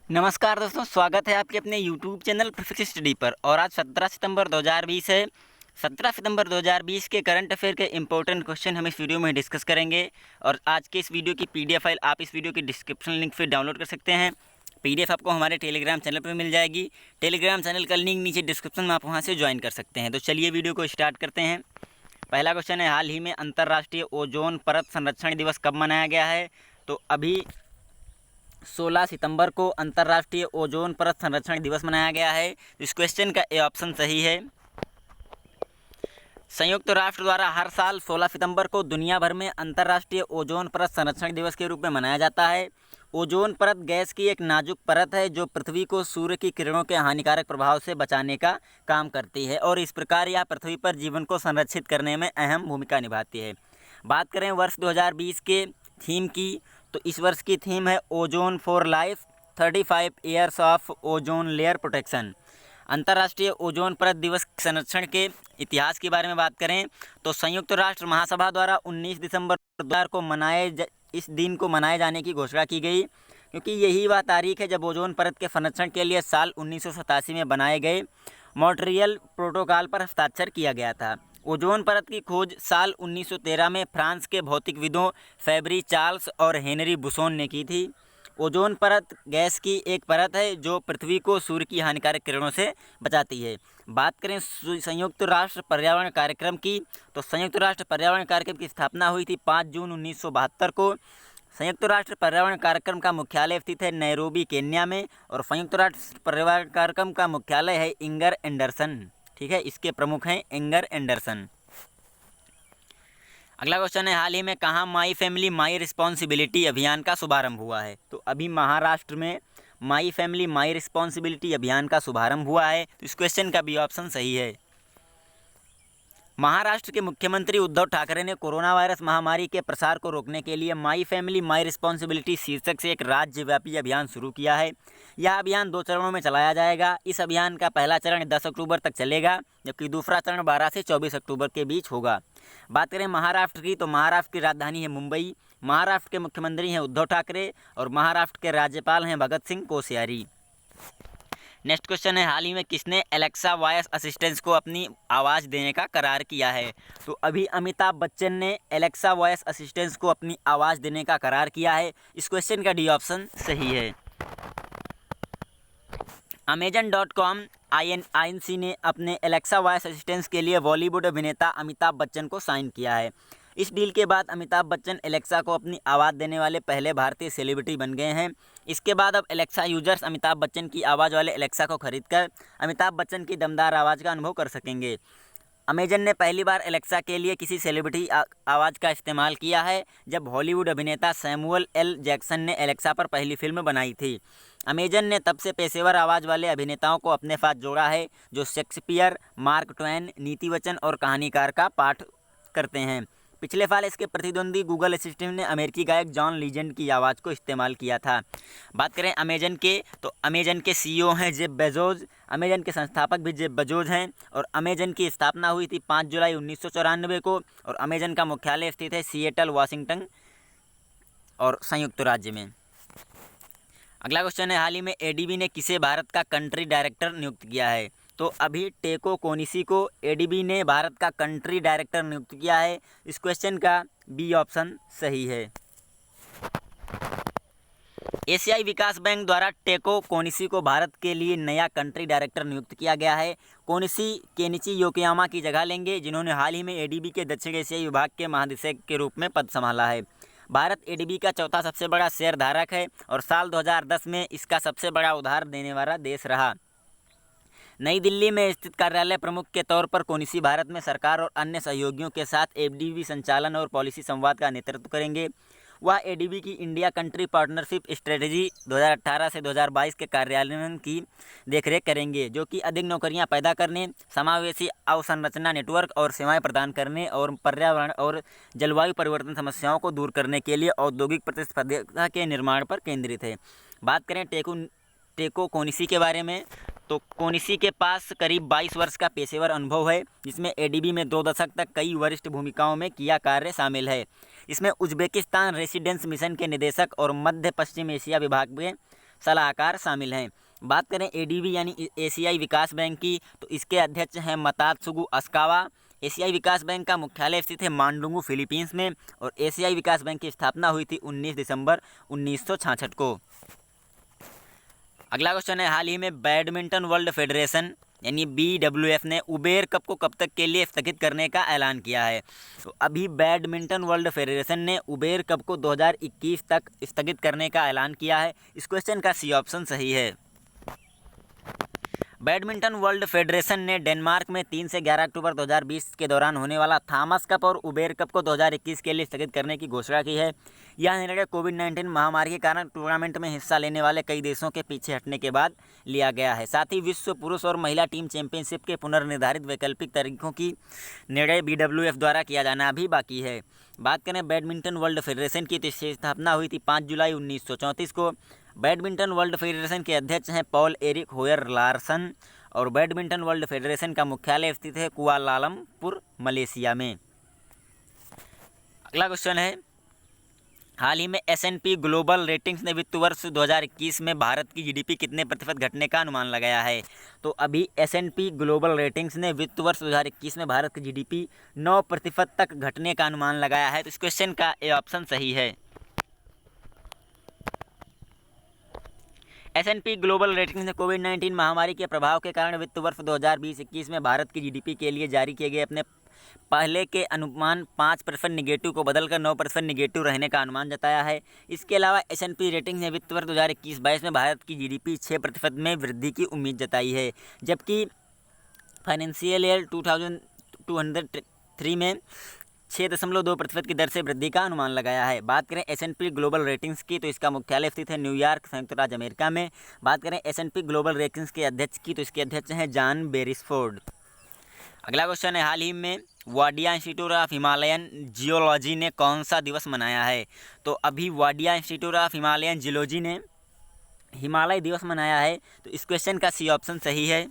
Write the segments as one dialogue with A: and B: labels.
A: नमस्कार दोस्तों, स्वागत है आपके अपने YouTube चैनल परफेक्ट स्टडी पर। और आज 17 सितंबर 2020 है। 17 सितंबर 2020 के करंट अफेयर के इंपॉर्टेंट क्वेश्चन हम इस वीडियो में डिस्कस करेंगे। और आज के इस वीडियो की PDF फाइल आप इस वीडियो की डिस्क्रिप्शन लिंक से डाउनलोड कर सकते हैं। PDF आपको हमारे टेलीग्राम चैनल पर मिल जाएगी। टेलीग्राम चैनल का लिंक नीचे डिस्क्रिप्शन में आप वहाँ से ज्वाइन कर सकते हैं। तो चलिए वीडियो को स्टार्ट करते हैं। पहला क्वेश्चन है, हाल ही में अंतर्राष्ट्रीय ओजोन परत संरक्षण दिवस कब मनाया गया है? तो अभी 16 सितंबर को अंतर्राष्ट्रीय ओजोन परत संरक्षण दिवस मनाया गया है। इस क्वेश्चन का ए ऑप्शन सही है। संयुक्त राष्ट्र द्वारा हर साल 16 सितंबर को दुनिया भर में अंतर्राष्ट्रीय ओजोन परत संरक्षण दिवस के रूप में मनाया जाता है। ओजोन परत गैस की एक नाजुक परत है जो पृथ्वी को सूर्य की किरणों के हानिकारक प्रभाव से बचाने का काम करती है और इस प्रकार यह पृथ्वी पर जीवन को संरक्षित करने में अहम भूमिका निभाती है। बात करें वर्ष 2020 के थीम की, तो इस वर्ष की थीम है ozone for life 35 years of ozone layer protection. अंतर्राष्ट्रीय ओजोन परत दिवस संरक्षण के इतिहास के बारे में बात करें तो संयुक्त राष्ट्र महासभा द्वारा 19 दिसंबर 2000 को इस दिन को मनाए जाने की घोषणा की गई, क्योंकि यही वह तारीख है जब ओजोन परत के संरक्षण के लिए साल 1987 में बनाए गए मॉन्ट्रियल प्रोटोकॉल पर हस्ताक्षर किया गया था। ओजोन परत की खोज साल 1913 में फ्रांस के भौतिकविदों फेब्री चार्ल्स और हेनरी बुसोन ने की थी। ओजोन परत गैस की एक परत है जो पृथ्वी को सूर्य की हानिकारक किरणों से बचाती है। बात करें संयुक्त राष्ट्र पर्यावरण कार्यक्रम की, तो संयुक्त राष्ट्र पर्यावरण कार्यक्रम की स्थापना हुई थी 5 जून 1972 को। संयुक्त राष्ट्र पर्यावरण कार्यक्रम का मुख्यालय स्थित है नैरोबी, केन्या में। और संयुक्त राष्ट्र पर्यावरण कार्यक्रम का मुख्यालय है इंगर एंडरसन। ठीक है, इसके प्रमुख हैं इंगर एंडरसन। अगला क्वेश्चन है, हाल ही में कहाँ माई फैमिली माई रिस्पॉन्सिबिलिटी अभियान का शुभारंभ हुआ है? तो अभी महाराष्ट्र में माई फैमिली माई रिस्पॉन्सिबिलिटी अभियान का शुभारंभ हुआ है। तो इस क्वेश्चन का भी ऑप्शन सही है। महाराष्ट्र के मुख्यमंत्री उद्धव ठाकरे ने कोरोना वायरस महामारी के प्रसार को रोकने के लिए माई फैमिली माई रिस्पॉन्सिबिलिटी शीर्षक से एक राज्यव्यापी अभियान शुरू किया है। यह अभियान 2 चरणों में चलाया जाएगा। इस अभियान का पहला चरण 10 अक्टूबर तक चलेगा, जबकि दूसरा चरण 12 से 24 अक्टूबर के बीच होगा। बात करें महाराष्ट्र की, तो महाराष्ट्र की राजधानी है मुंबई। महाराष्ट्र के मुख्यमंत्री हैं उद्धव ठाकरे और महाराष्ट्र के राज्यपाल हैं भगत सिंह कोश्यारी। नेक्स्ट क्वेश्चन है, हाल ही में किसने एलेक्सा वॉइस असिस्टेंट को अपनी आवाज़ देने का करार किया है? तो अभी अमिताभ बच्चन ने एलेक्सा वॉइस असिस्टेंट को अपनी आवाज़ देने का करार किया है। इस क्वेश्चन का डी ऑप्शन सही है। Amazon.com INC ने अपने एलेक्सा वॉइस असिस्टेंट के लिए बॉलीवुड अभिनेता अमिताभ बच्चन को साइन किया है। इस डील के बाद अमिताभ बच्चन एलेक्सा को अपनी आवाज़ देने वाले पहले भारतीय सेलिब्रिटी बन गए हैं। इसके बाद अब एलेक्सा यूजर्स अमिताभ बच्चन की आवाज़ वाले एलेक्सा को खरीदकर अमिताभ बच्चन की दमदार आवाज़ का अनुभव कर सकेंगे। अमेजन ने पहली बार एलेक्सा के लिए किसी सेलिब्रिटी आवाज़ का इस्तेमाल किया है जब हॉलीवुड अभिनेता सैमुअल एल जैक्सन ने एलेक्सा पर पहली फिल्म बनाई थी। अमेजन ने तब से पेशेवर आवाज़ वाले अभिनेताओं को अपने साथ जोड़ा है जो शेक्सपियर, मार्क ट्वेन, नीति वचन और कहानीकार का पाठ करते हैं। पिछले साल इसके प्रतिद्वंदी गूगल असिस्टेंट ने अमेरिकी गायक जॉन लीजेंड की आवाज़ को इस्तेमाल किया था। बात करें अमेजन के, तो अमेजन के CEO हैं जेफ बेजोस। अमेजन के संस्थापक भी जेफ बेजोस हैं और अमेजन की स्थापना हुई थी 5 जुलाई 1994 को। और अमेजन का मुख्यालय स्थित है सिएटल, वाशिंगटन और संयुक्त राज्य में। अगला क्वेश्चन है, हाल ही में ADB ने किसे भारत का कंट्री डायरेक्टर नियुक्त किया है? तो अभी टेको कोनिसी को ADB ने भारत का कंट्री डायरेक्टर नियुक्त किया है। इस क्वेश्चन का बी ऑप्शन सही है। एशियाई विकास बैंक द्वारा टेको कोनिसी को भारत के लिए नया कंट्री डायरेक्टर नियुक्त किया गया है। कोनिसी केनिची योकोयामा की जगह लेंगे, जिन्होंने हाल ही में ADB के दक्षिण एशियाई विभाग के महानिदेशक के रूप में पद संभाला है। भारत ADB का चौथा सबसे बड़ा शेयर धारक है और साल 2010 में इसका सबसे बड़ा उधार देने वाला देश रहा। नई दिल्ली में स्थित कार्यालय प्रमुख के तौर पर कोनिसी भारत में सरकार और अन्य सहयोगियों के साथ ADB संचालन और पॉलिसी संवाद का नेतृत्व करेंगे। वह ADB की इंडिया कंट्री पार्टनरशिप स्ट्रेटजी 2018 से 2022 के कार्यान्वयन की देखरेख करेंगे, जो कि अधिक नौकरियां पैदा करने, समावेशी अवसंरचना नेटवर्क और सेवाएं प्रदान करने और पर्यावरण और जलवायु परिवर्तन समस्याओं को दूर करने के लिए औद्योगिक प्रतिस्पर्धा के निर्माण पर केंद्रित है। बात करें टेको कोनिसी के बारे में, तो कोनिसी के पास करीब 22 वर्ष का पेशेवर अनुभव है, जिसमें ADB में 2 दशक तक कई वरिष्ठ भूमिकाओं में किया कार्य शामिल है। इसमें उज्बेकिस्तान रेसिडेंस मिशन के निदेशक और मध्य पश्चिम एशिया विभाग में सलाहकार शामिल हैं। बात करें एडीबी यानी एशियाई विकास बैंक की, तो इसके अध्यक्ष हैं मतात्सुगु असाकावा। एशियाई विकास बैंक का मुख्यालय स्थित है मांडुंगु फिलीपींस में, और एशियाई विकास बैंक की स्थापना हुई थी 19 दिसंबर 1966 को। अगला क्वेश्चन है, हाल ही में बैडमिंटन वर्ल्ड फेडरेशन यानी BWF ने उबेर कप को कब तक के लिए स्थगित करने का ऐलान किया है? तो अभी बैडमिंटन वर्ल्ड फेडरेशन ने उबेर कप को 2021 तक स्थगित करने का ऐलान किया है। इस क्वेश्चन का सी ऑप्शन सही है। बैडमिंटन वर्ल्ड फेडरेशन ने डेनमार्क में 3 से 11 अक्टूबर 2020 के दौरान होने वाला थॉमस कप और उबेर कप को 2021 के लिए स्थगित करने की घोषणा की है। यह निर्णय कोविड-19 महामारी के कारण टूर्नामेंट में हिस्सा लेने वाले कई देशों के पीछे हटने के बाद लिया गया है। साथ ही विश्व पुरुष और महिला टीम चैंपियनशिप के पुनर्निर्धारित वैकल्पिक तारीखों की निर्णय BWF द्वारा किया जाना भी बाकी है। बात करें बैडमिंटन वर्ल्ड फेडरेशन की, तो इसकी स्थापना हुई थी 5 जुलाई 1934 को। बैडमिंटन वर्ल्ड फेडरेशन के अध्यक्ष हैं पॉल एरिक होयर लार्सन, और बैडमिंटन वर्ल्ड फेडरेशन का मुख्यालय स्थित है कुआलालंपुर, मलेशिया में। अगला क्वेश्चन है, हाल ही में S&P ग्लोबल रेटिंग्स ने वित्त वर्ष 2021 में भारत की GDP कितने प्रतिशत घटने का अनुमान लगाया है? तो अभी S&P ग्लोबल रेटिंग्स ने वित्त वर्ष 2021 में भारत की GDP 9% तक घटने का अनुमान लगाया है। तो इस क्वेश्चन का ए ऑप्शन सही है। S&P ग्लोबल रेटिंग्स ने कोविड-19 महामारी के प्रभाव के कारण वित्त वर्ष 2020-21 में भारत की GDP के लिए जारी किए गए अपने पहले के अनुमान 5% निगेटिव को बदलकर 9% निगेटिव रहने का अनुमान जताया है। इसके अलावा S&P रेटिंग्स ने वित्त वर्ष 2021-22 में भारत की GDP 6% में वृद्धि की उम्मीद जताई है, जबकि फाइनेंशियल ईयर 2023 में 6.2% की दर से वृद्धि का अनुमान लगाया है। बात करें S&P ग्लोबल रेटिंग्स की, तो इसका मुख्यालय स्थित है न्यूयॉर्क, संयुक्त राज्य अमेरिका में। बात करें S&P ग्लोबल रेटिंग्स के अध्यक्ष की, तो इसके अध्यक्ष हैं जॉन बेरिसफोर्ड। अगला क्वेश्चन है, हाल ही में Wadia institute of Himalayan geology ने कौन सा दिवस मनाया है? तो अभी Wadia institute of Himalayan geology ने हिमालय दिवस मनाया है। तो इस क्वेश्चन का सी ऑप्शन सही है।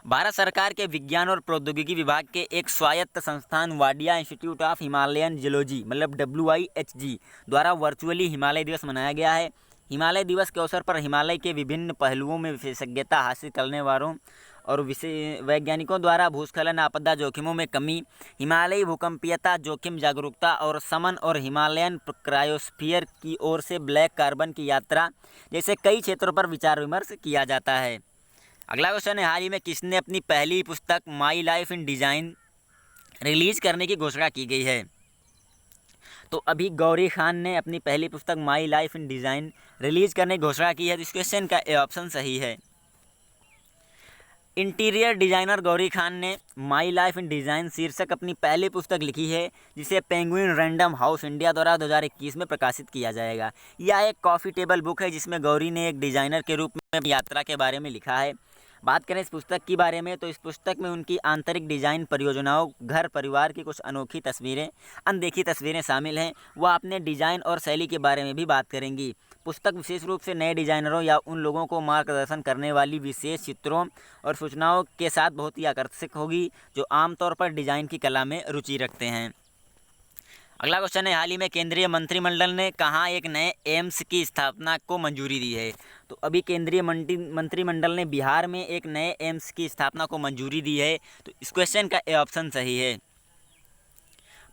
A: भारत सरकार के विज्ञान और प्रौद्योगिकी विभाग के एक स्वायत्त संस्थान Wadia institute of Himalayan geology मतलब WIHG द्वारा वर्चुअली हिमालय दिवस मनाया गया है। हिमालय दिवस के अवसर पर हिमालय के विभिन्न पहलुओं में विशेषज्ञता हासिल करने वालों और वैज्ञानिकों द्वारा भूस्खलन आपदा जोखिमों में कमी, हिमालयी भूकंपीयता जोखिम जागरूकता और समन और हिमालयन क्रायोस्फीयर की ओर से ब्लैक कार्बन की यात्रा जैसे कई क्षेत्रों पर विचार विमर्श किया जाता है। अगला क्वेश्चन है, हाल ही में किसने अपनी पहली पुस्तक my life in design release करने की घोषणा की गई है? तो अभी गौरी खान ने अपनी पहली पुस्तक my life in design release करने की घोषणा की है। तो इस क्वेश्चन का ए ऑप्शन सही है। इंटीरियर डिज़ाइनर गौरी खान ने माई लाइफ इन डिज़ाइन शीर्षक अपनी पहली पुस्तक लिखी है, जिसे पेंगुइन रैंडम हाउस इंडिया द्वारा 2021 में प्रकाशित किया जाएगा। यह एक कॉफ़ी टेबल बुक है जिसमें गौरी ने एक डिज़ाइनर के रूप में यात्रा के बारे में लिखा है। बात करें इस पुस्तक के बारे में, तो इस पुस्तक में उनकी आंतरिक डिज़ाइन परियोजनाओं, घर परिवार की कुछ अनोखी तस्वीरें, अनदेखी तस्वीरें शामिल हैं। वह अपने डिज़ाइन और शैली के बारे में भी बात करेंगी। पुस्तक विशेष रूप से नए डिज़ाइनरों या उन लोगों को मार्गदर्शन करने वाली विशेष चित्रों और सूचनाओं के साथ बहुत ही आकर्षक होगी, जो आमतौर पर डिज़ाइन की कला में रुचि रखते हैं। अगला क्वेश्चन है, हाल ही में केंद्रीय मंत्रिमंडल ने कहाँ एक नए एम्स की स्थापना को मंजूरी दी है? तो अभी केंद्रीय मंत्रिमंडल ने बिहार में एक नए एम्स की स्थापना को मंजूरी दी है। तो इस क्वेश्चन का ए ऑप्शन सही है।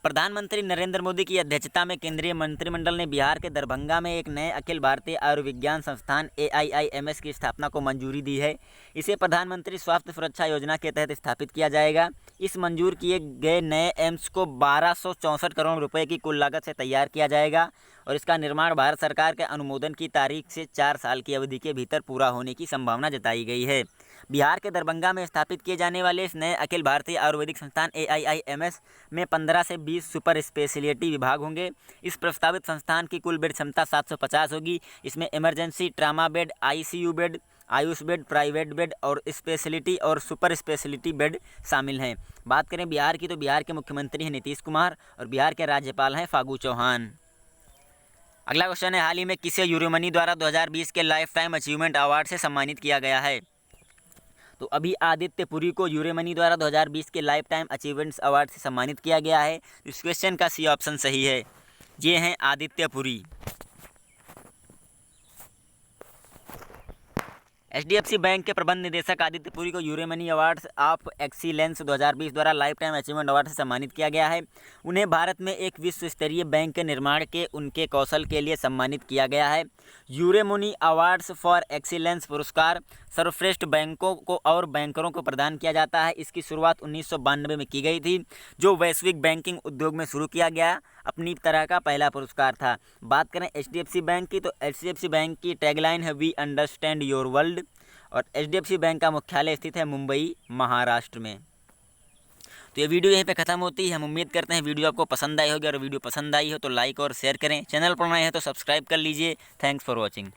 A: प्रधानमंत्री नरेंद्र मोदी की अध्यक्षता में केंद्रीय मंत्रिमंडल ने बिहार के दरभंगा में एक नए अखिल भारतीय आयुर्विज्ञान संस्थान AIIMS की स्थापना को मंजूरी दी है। इसे प्रधानमंत्री स्वास्थ्य सुरक्षा योजना के तहत स्थापित किया जाएगा। इस मंजूर किए गए नए एम्स को 1264 करोड़ रुपए की कुल लागत से तैयार किया जाएगा और इसका निर्माण भारत सरकार के अनुमोदन की तारीख से 4 साल की अवधि के भीतर पूरा होने की संभावना जताई गई है। बिहार के दरभंगा में स्थापित किए जाने वाले इस नए अखिल भारतीय आयुर्वेदिक संस्थान AIIMS में 15 से 20 सुपर स्पेशलिटी विभाग होंगे। इस प्रस्तावित संस्थान की कुल बेड क्षमता 750 होगी। इसमें emergency, trauma bed, ICU bed, Ayush bed, private bed और स्पेशलिटी और सुपर स्पेशलिटी बेड शामिल हैं। बात करें बिहार की, तो बिहार के मुख्यमंत्री हैं नीतीश कुमार और बिहार के राज्यपाल हैं फागू चौहान। अगला क्वेश्चन है, हाल ही में किसे यूरोमनी द्वारा 2020 के लाइफ टाइम अचीवमेंट अवार्ड से सम्मानित किया गया है? तो अभी आदित्य पुरी को यूरोमनी द्वारा 2020 के लाइफ टाइम अचीवमेंट्स अवार्ड से सम्मानित किया गया है। इस क्वेश्चन का सी ऑप्शन सही है। ये हैं आदित्य पुरी। एचडीएफसी बैंक के प्रबंध निदेशक आदित्य पुरी को यूरोमनी अवार्ड्स ऑफ एक्सीलेंस 2020 द्वारा लाइफ टाइम अचीवमेंट अवार्ड से सम्मानित किया गया है। उन्हें भारत में एक विश्व स्तरीय बैंक के निर्माण के उनके कौशल के लिए सम्मानित किया गया है। यूरोमनी अवार्ड्स फॉर एक्सीलेंस पुरस्कार सर्वश्रेष्ठ बैंकों को और बैंकरों को प्रदान किया जाता है। इसकी शुरुआत 1992 में की गई थी, जो वैश्विक बैंकिंग उद्योग में शुरू किया गया अपनी तरह का पहला पुरस्कार था। बात करें एचडीएफसी बैंक की, तो एचडीएफसी बैंक की टैगलाइन है वी अंडरस्टैंड योर वर्ल्ड, और एचडीएफसी बैंक का मुख्यालय स्थित है मुंबई, महाराष्ट्र में। तो ये वीडियो यहीं पे ख़त्म होती है। हम उम्मीद करते हैं वीडियो आपको पसंद आई होगी, और वीडियो पसंद आई हो तो लाइक और शेयर करें। चैनल पर नए हैं तो सब्सक्राइब कर लीजिए। Thanks for watching.